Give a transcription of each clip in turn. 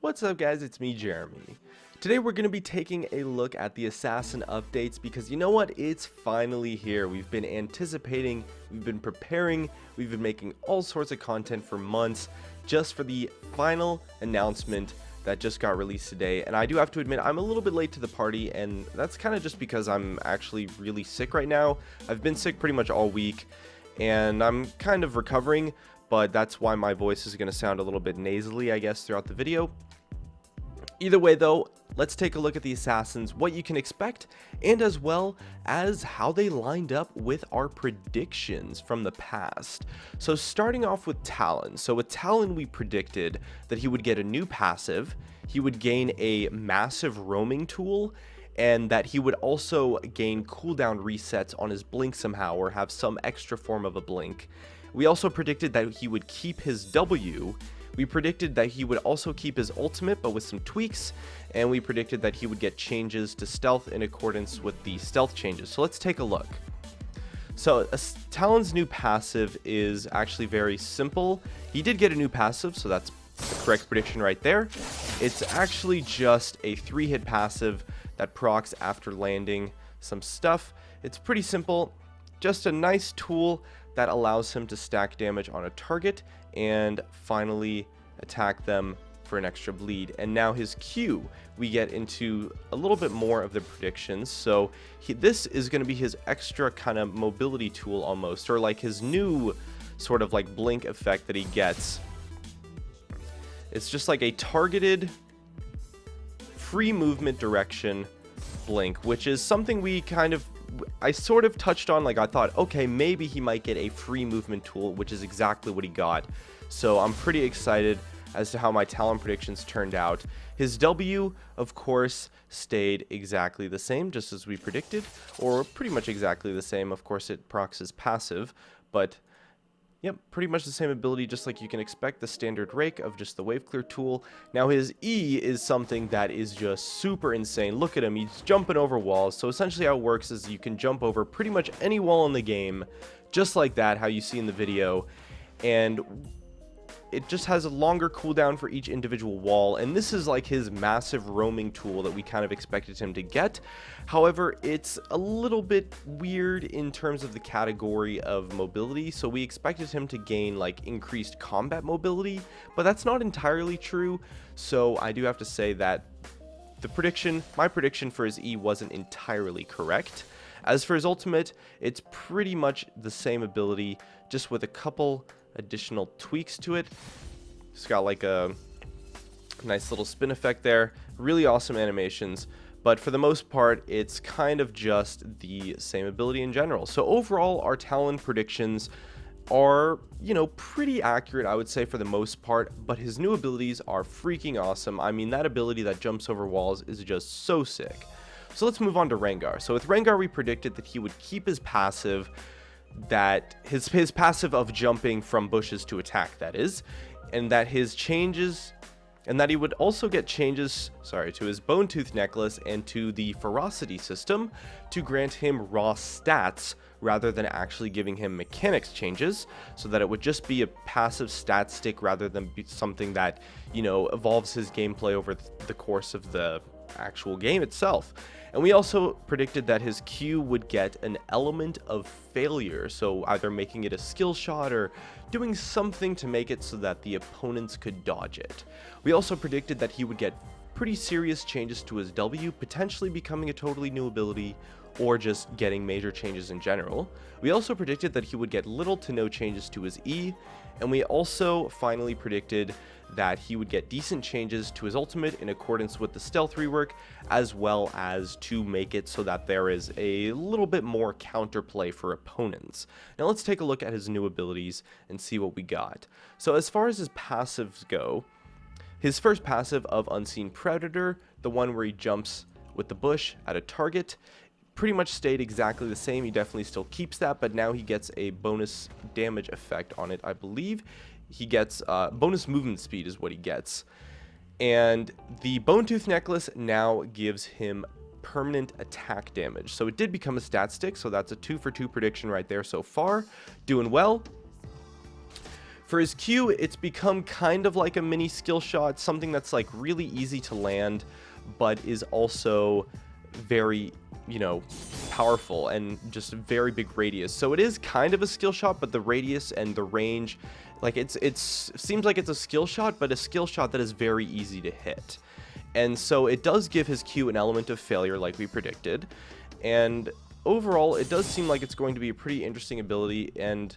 What's up guys, it's me Jeremy. Today we're going to be taking a look at the Assassin updates because you know what, it's finally here. We've been anticipating, we've been preparing, we've been making all sorts of content for months just for the final announcement that just got released today. And I do have to admit, I'm a little bit late to the party, and that's kind of just because I'm actually really sick right now. I've been sick pretty much all week and I'm kind of recovering, but that's why my voice is going to sound a little bit nasally, I guess, throughout the video. Either way though, let's take a look at the Assassins, what you can expect, and as well as how they lined up with our predictions from the past. So starting off with Talon. So with Talon we predicted that he would get a new passive, he would gain a massive roaming tool, and that he would also gain cooldown resets on his blink somehow, or have some extra form of a blink. We also predicted that he would keep his W. We predicted that he would also keep his ultimate, but with some tweaks, and we predicted that he would get changes to stealth in accordance with the stealth changes. So let's take a look. So Talon's new passive is actually very simple. He did get a new passive, so that's the correct prediction right there. It's actually just a 3-hit passive that procs after landing some stuff. It's pretty simple, just a nice tool that allows him to stack damage on a target and finally attack them for an extra bleed. And now his Q, we get into a little bit more of the predictions. So this is going to be his extra kind of mobility tool almost, or like his new sort of like blink effect that he gets. It's just like a targeted free movement direction blink, which is something I sort of touched on. Like, I thought, okay, maybe he might get a free movement tool, which is exactly what he got. So I'm pretty excited as to how my Talon predictions turned out. His W, of course, stayed exactly the same, just as we predicted, or pretty much exactly the same. Of course, it procs his passive, but yep, pretty much the same ability, just like you can expect, the standard rake of just the wave clear tool. Now his E is something that is just super insane. Look at him, he's jumping over walls. So essentially how it works is you can jump over pretty much any wall in the game, just like that, how you see in the video. And it just has a longer cooldown for each individual wall, and this is like his massive roaming tool that we kind of expected him to get. However, it's a little bit weird in terms of the category of mobility, so we expected him to gain like increased combat mobility, but that's not entirely true. So I do have to say that my prediction for his E wasn't entirely correct. As for his ultimate, it's pretty much the same ability, just with a couple additional tweaks to it. It's got like a nice little spin effect there, really awesome animations, but for the most part it's kind of just the same ability in general. So overall our Talon predictions are, you know, pretty accurate, I would say, for the most part, but his new abilities are freaking awesome. I mean, that ability that jumps over walls is just so sick. So let's move on to Rengar. So with Rengar we predicted that he would keep his passive, that his passive of jumping from bushes to attack, that is, and that his changes, and that he would also get changes, to his Bone Tooth necklace and to the ferocity system to grant him raw stats rather than actually giving him mechanics changes, so that it would just be a passive stat stick rather than be something that, you know, evolves his gameplay over the course of the actual game itself. And we also predicted that his Q would get an element of failure, so either making it a skill shot or doing something to make it so that the opponents could dodge it. We also predicted that he would get pretty serious changes to his W, potentially becoming a totally new ability, or just getting major changes in general. We also predicted that he would get little to no changes to his E, and we also finally predicted that he would get decent changes to his ultimate in accordance with the stealth rework, as well as to make it so that there is a little bit more counterplay for opponents. Now let's take a look at his new abilities and see what we got. So as far as his passives go, his first passive of Unseen Predator, the one where he jumps with the bush at a target, pretty much stayed exactly the same. He definitely still keeps that, but now he gets a bonus damage effect on it, I believe. He gets bonus movement speed is what he gets. And the Bone Tooth necklace now gives him permanent attack damage. So it did become a stat stick, so that's a 2-for-2 prediction right there so far. Doing well. For his Q, it's become kind of like a mini skill shot, something that's like really easy to land, but is also very, you know, powerful and just a very big radius. So it is kind of a skill shot, but the radius and the range, like it seems like it's a skill shot, but a skill shot that is very easy to hit. And so it does give his Q an element of failure like we predicted. And overall, it does seem like it's going to be a pretty interesting ability and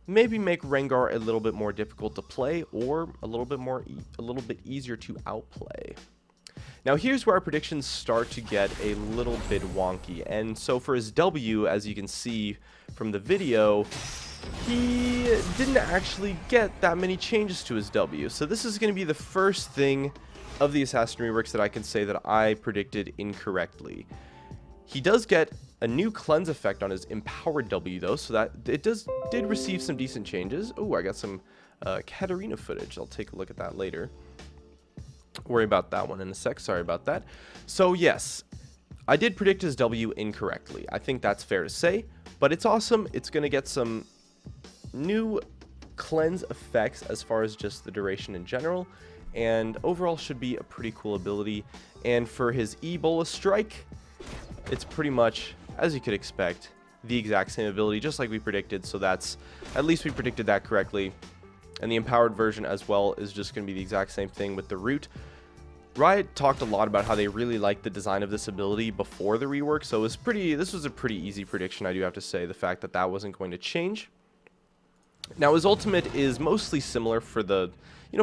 maybe make Rengar a little bit more difficult to play or a little bit easier to outplay. Now here's where our predictions start to get a little bit wonky. And so for his W, as you can see from the video, he didn't actually get that many changes to his W. So this is going to be the first thing of the Assassin Reworks that I can say that I predicted incorrectly. He does get a new cleanse effect on his empowered W though, so that it did receive some decent changes. Oh, I got some Katarina footage. I'll take a look at that later. Worry about that one in a sec. Sorry about that. So yes, I did predict his W incorrectly. I think that's fair to say, but it's awesome. It's going to get some new cleanse effects as far as just the duration in general, and overall should be a pretty cool ability. And for his Ebola Strike, it's pretty much, as you could expect, the exact same ability, just like we predicted. So that's, at least we predicted that correctly. And the empowered version as well is just going to be the exact same thing with the root. Riot talked a lot about how they really liked the design of this ability before the rework, so this was a pretty easy prediction, I do have to say, the fact that that wasn't going to change. Now his ultimate is mostly similar for the,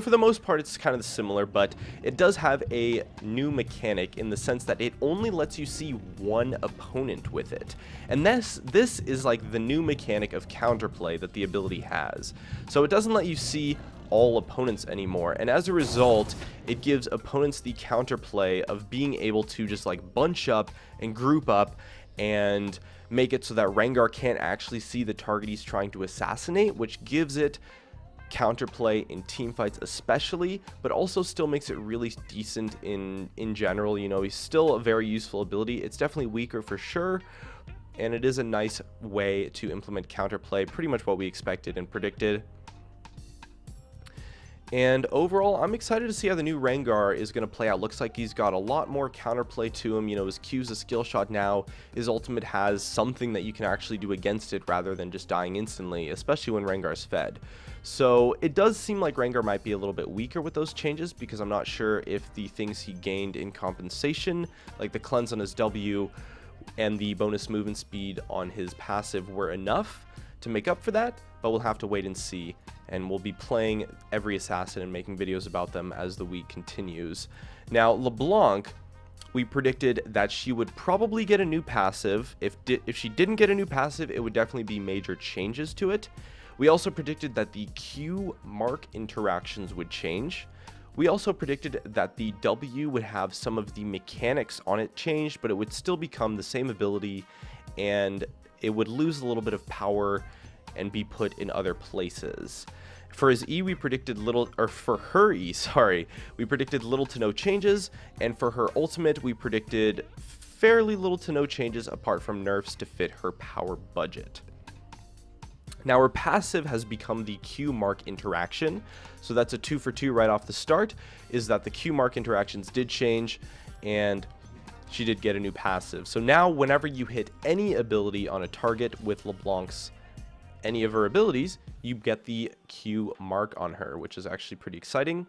for the most part it's kind of similar, but it does have a new mechanic in the sense that it only lets you see one opponent with it. And this is like the new mechanic of counterplay that the ability has. So it doesn't let you see all opponents anymore, and as a result it gives opponents the counterplay of being able to just like bunch up and group up and make it so that Rengar can't actually see the target he's trying to assassinate, which gives it counterplay in team fights especially, but also still makes it really decent in general. He's still a very useful ability. It's definitely weaker for sure, and it is a nice way to implement counterplay, pretty much what we expected and predicted. And overall, I'm excited to see how the new Rengar is going to play out. Looks like he's got a lot more counterplay to him. His Q's a skill shot now. His ultimate has something that you can actually do against it rather than just dying instantly, especially when Rengar's fed. So it does seem like Rengar might be a little bit weaker with those changes, because I'm not sure if the things he gained in compensation, like the cleanse on his W and the bonus movement speed on his passive, were enough to make up for that, but we'll have to wait and see. And we'll be playing every assassin and making videos about them as the week continues. Now, LeBlanc, we predicted that she would probably get a new passive. If she didn't get a new passive, it would definitely be major changes to it. We also predicted that the Q mark interactions would change. We also predicted that the W would have some of the mechanics on it changed, but it would still become the same ability, and it would lose a little bit of power and be put in other places. For his E, we predicted for her E, we predicted little to no changes, and for her ultimate, we predicted fairly little to no changes apart from nerfs to fit her power budget. Now her passive has become the Q mark interaction, so that's a 2 for 2 right off the start, is that the Q mark interactions did change, and she did get a new passive. So now whenever you hit any ability on a target with LeBlanc's any of her abilities, you get the Q mark on her, which is actually pretty exciting.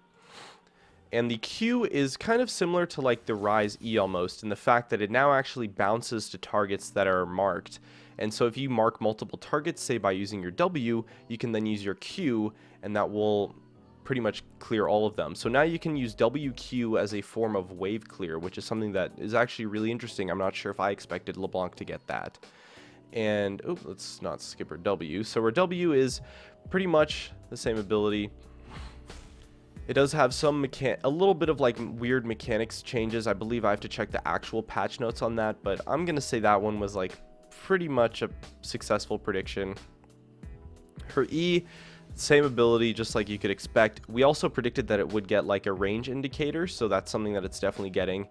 And the Q is kind of similar to like the Rise E almost, in the fact that it now actually bounces to targets that are marked. And so if you mark multiple targets, say by using your W, you can then use your Q, and that will pretty much clear all of them. So now you can use WQ as a form of wave clear, which is something that is actually really interesting. I'm not sure if I expected LeBlanc to get that. And let's not skip her W. So her W is pretty much the same ability. It does have some a little bit of like weird mechanics changes. I believe I have to check the actual patch notes on that, but I'm gonna say that one was like pretty much a successful prediction. Her E, same ability, just like you could expect. We also predicted that it would get like a range indicator, so that's something that it's definitely getting.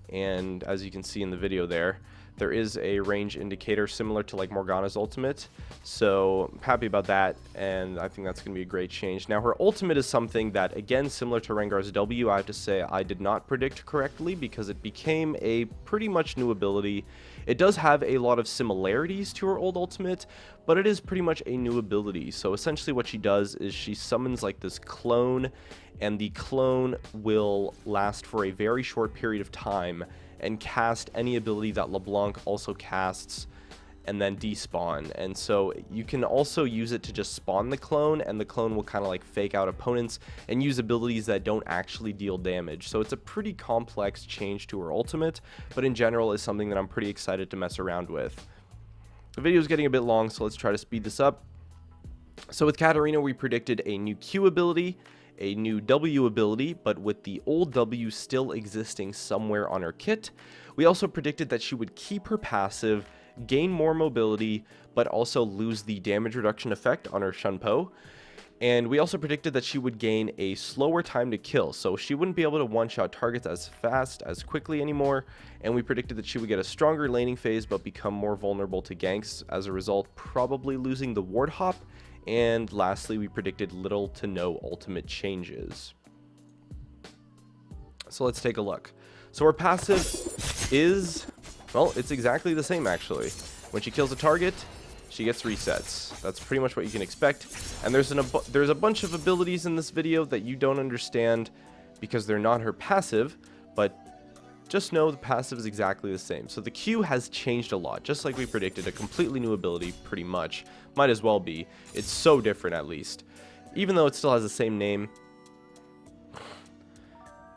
And as you can see in the video there, there is a range indicator similar to like Morgana's ultimate. So I'm happy about that, and I think that's going to be a great change. Now her ultimate is something that, again, similar to Rengar's W, I have to say I did not predict correctly because it became a pretty much new ability. It does have a lot of similarities to her old ultimate, but it is pretty much a new ability. So essentially what she does is she summons like this clone, and the clone will last for a very short period of time and cast any ability that LeBlanc also casts and then despawn. And so you can also use it to just spawn the clone, and the clone will kind of like fake out opponents and use abilities that don't actually deal damage. So it's a pretty complex change to her ultimate, but in general is something that I'm pretty excited to mess around with. The video is getting a bit long, so let's try to speed this up. So with Katarina, we predicted a new Q ability, a new W ability, but with the old W still existing somewhere on her kit. We also predicted that she would keep her passive, gain more mobility, but also lose the damage reduction effect on her Shunpo. And we also predicted that she would gain a slower time to kill, so she wouldn't be able to one-shot targets as fast, as quickly anymore. And we predicted that she would get a stronger laning phase, but become more vulnerable to ganks as a result, probably losing the ward hop. And lastly, we predicted little to no ultimate changes. So let's take a look. So her passive is, well, it's exactly the same actually. When she kills a target, she gets resets. That's pretty much what you can expect. And there's a bunch of abilities in this video that you don't understand because they're not her passive, but just know the passive is exactly the same. So the Q has changed a lot, just like we predicted, a completely new ability, pretty much. Might as well be. It's so different, at least. Even though it still has the same name,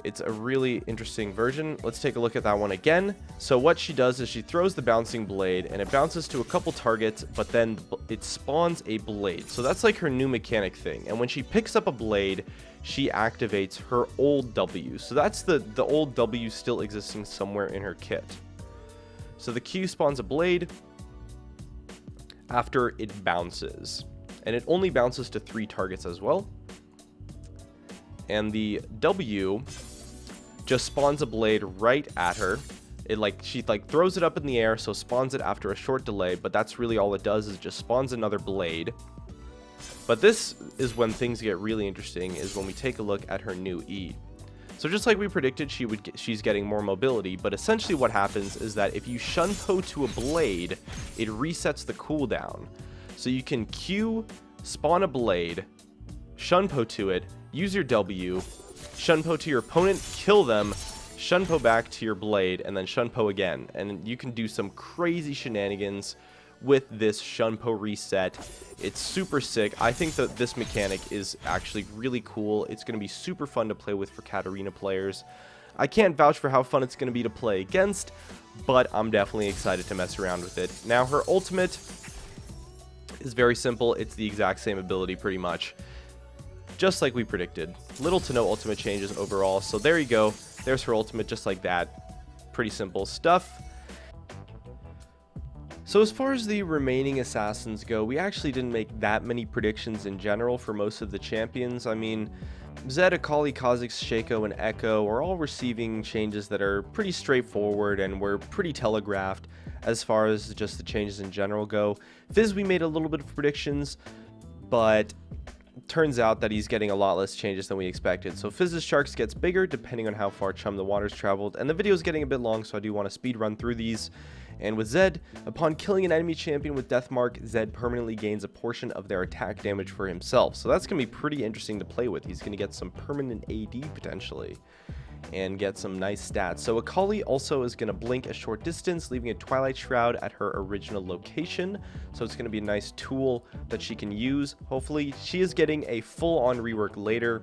it's a really interesting version. Let's take a look at that one again. So what she does is she throws the bouncing blade, and it bounces to a couple targets, but then it spawns a blade. So that's like her new mechanic thing. And when she picks up a blade, she activates her old W. So that's the old W still existing somewhere in her kit. So the Q spawns a blade after it bounces, and it only bounces to 3 targets as well. And the W just spawns a blade right at her. She throws it up in the air, so spawns it after a short delay, but that's really all it does, is just spawns another blade. But this is when things get really interesting, is when we take a look at her new E. So just like we predicted, she's getting more mobility, but essentially what happens is that if you Shunpo to a blade, it resets the cooldown. So you can Q, spawn a blade, Shunpo to it, use your W, Shunpo to your opponent, kill them, Shunpo back to your blade, and then Shunpo again. And you can do some crazy shenanigans with this Shunpo reset. It's super sick. I think that this mechanic is actually really cool. It's going to be super fun to play with for Katarina players. I can't vouch for how fun it's going to be to play against, but I'm definitely excited to mess around with it. Now, her ultimate is very simple. It's the exact same ability pretty much, just like we predicted. Little to no ultimate changes overall. So there you go. There's her ultimate, just like that. Pretty simple stuff. So as far as the remaining assassins go, we actually didn't make that many predictions in general for most of the champions. I mean, Zed, Akali, Kha'Zix, Shaco, and Echo are all receiving changes that are pretty straightforward and were pretty telegraphed as far as just the changes in general go. Fizz, we made a little bit of predictions, but turns out that he's getting a lot less changes than we expected. So Fizz's Sharks gets bigger depending on how far Chum the Water's traveled, and the video is getting a bit long, so I do want to speed run through these. And with Zed, upon killing an enemy champion with Deathmark, Zed permanently gains a portion of their attack damage for himself. So that's going to be pretty interesting to play with. He's going to get some permanent AD potentially and get some nice stats. So Akali also is going to blink a short distance, leaving a Twilight Shroud at her original location. So it's going to be a nice tool that she can use. Hopefully, she is getting a full-on rework later.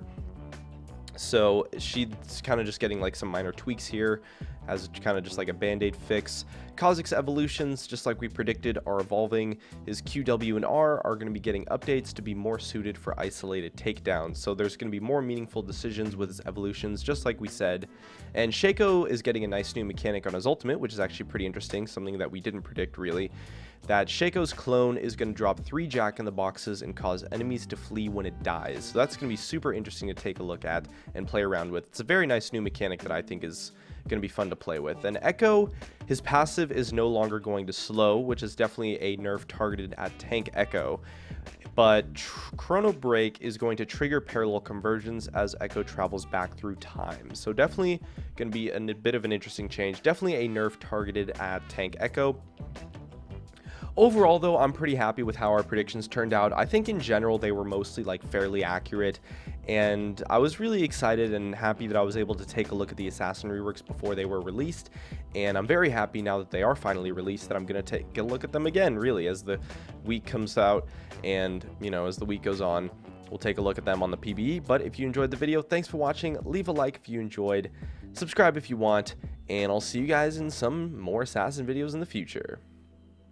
So she's kind of just getting like some minor tweaks here, as kind of just like a band-aid fix. Kha'Zix Evolutions, just like we predicted, are evolving. His Q, W, and R are going to be getting updates to be more suited for isolated takedowns. So there's going to be more meaningful decisions with his evolutions, just like we said. And Shaco is getting a nice new mechanic on his ultimate, which is actually pretty interesting, something that we didn't predict really. that Shaco's clone is going to drop 3 Jack-in-the-Boxes and cause enemies to flee when it dies. So that's going to be super interesting to take a look at and play around with. It's a very nice new mechanic that I think is going to be fun to play with. And Echo, his passive is no longer going to slow, which is definitely a nerf targeted at tank Echo. But Chrono Break is going to trigger parallel conversions as Echo travels back through time. So definitely going to be a bit of an interesting change. Definitely a nerf targeted at tank Echo. Overall, though, I'm pretty happy with how our predictions turned out. I think in general they were mostly like fairly accurate, and I was really excited and happy that I was able to take a look at the Assassin reworks before they were released, and I'm very happy now that they are finally released that I'm going to take a look at them again, really, as the week comes out, and, you know, as the week goes on, we'll take a look at them on the PBE. But if you enjoyed the video, thanks for watching. Leave a like if you enjoyed, subscribe if you want, and I'll see you guys in some more Assassin videos in the future.